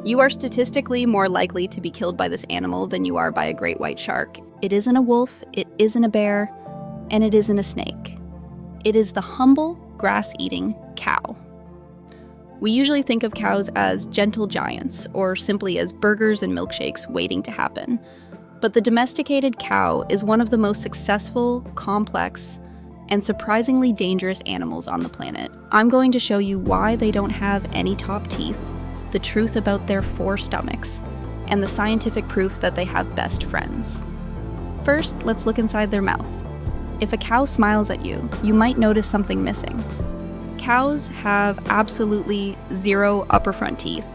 You are statistically more likely to be killed by this animal than you are by a great white shark. It isn't a wolf, it isn't a bear, and it isn't a snake. It is the humble, grass-eating cow. We usually think of cows as gentle giants, or simply as burgers and milkshakes waiting to happen. But the domesticated cow is one of the most successful, complex, and surprisingly dangerous animals on the planet. I'm going to show you why they don't have any top teeth, the truth about their 4 stomachs, and the scientific proof that they have best friends. First, let's look inside their mouth. If a cow smiles at you, you might notice something missing. Cows have absolutely 0 upper front teeth.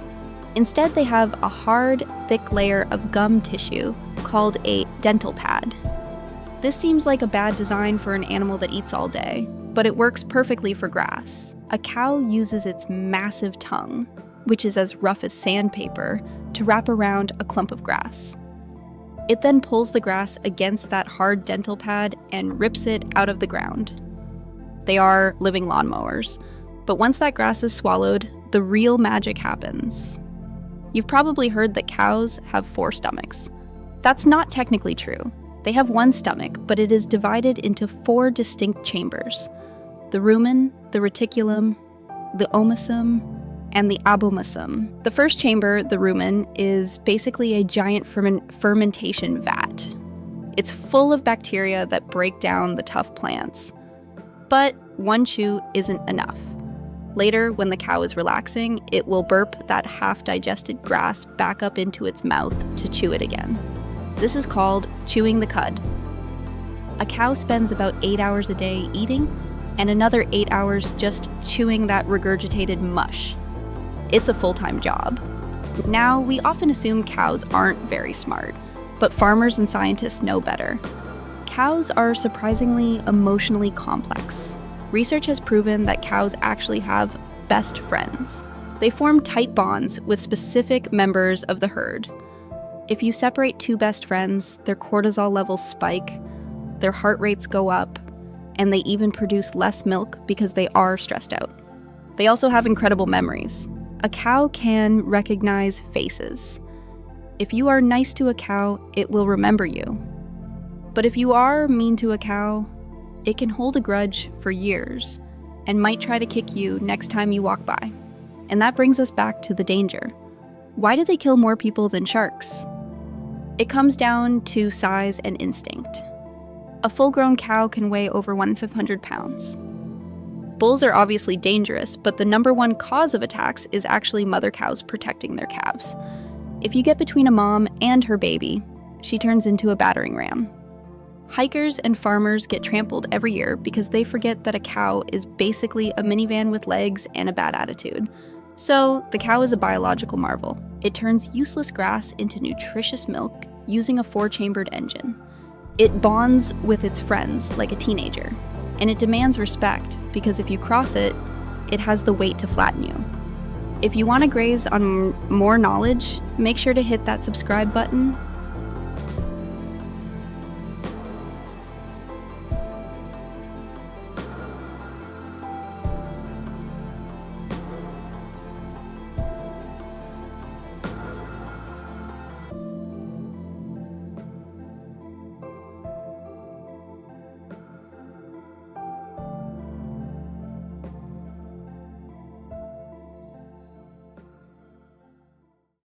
Instead, they have a hard, thick layer of gum tissue called a dental pad. This seems like a bad design for an animal that eats all day, but it works perfectly for grass. A cow uses its massive tongue, which is as rough as sandpaper, to wrap around a clump of grass. It then pulls the grass against that hard dental pad and rips it out of the ground. They are living lawnmowers, but once that grass is swallowed, the real magic happens. You've probably heard that cows have 4 stomachs. That's not technically true. They have 1 stomach, but it is divided into 4 distinct chambers: the rumen, the reticulum, the omasum, and the abomasum. The first chamber, the rumen, is basically a giant fermentation vat. It's full of bacteria that break down the tough plants. But 1 chew isn't enough. Later, when the cow is relaxing, it will burp that half-digested grass back up into its mouth to chew it again. This is called chewing the cud. A cow spends about 8 hours a day eating, and another 8 hours just chewing that regurgitated mush. It's a full-time job. Now, we often assume cows aren't very smart, but farmers and scientists know better. Cows are surprisingly emotionally complex. Research has proven that cows actually have best friends. They form tight bonds with specific members of the herd. If you separate 2 best friends, their cortisol levels spike, their heart rates go up, and they even produce less milk because they are stressed out. They also have incredible memories. A cow can recognize faces. If you are nice to a cow, it will remember you. But if you are mean to a cow, it can hold a grudge for years and might try to kick you next time you walk by. And that brings us back to the danger. Why do they kill more people than sharks? It comes down to size and instinct. A full-grown cow can weigh over 1,500 pounds. Bulls are obviously dangerous, but the number 1 cause of attacks is actually mother cows protecting their calves. If you get between a mom and her baby, she turns into a battering ram. Hikers and farmers get trampled every year because they forget that a cow is basically a minivan with legs and a bad attitude. So, the cow is a biological marvel. It turns useless grass into nutritious milk using a 4-chambered engine. It bonds with its friends like a teenager, and it demands respect because if you cross it, it has the weight to flatten you. If you want to graze on more knowledge, make sure to hit that subscribe button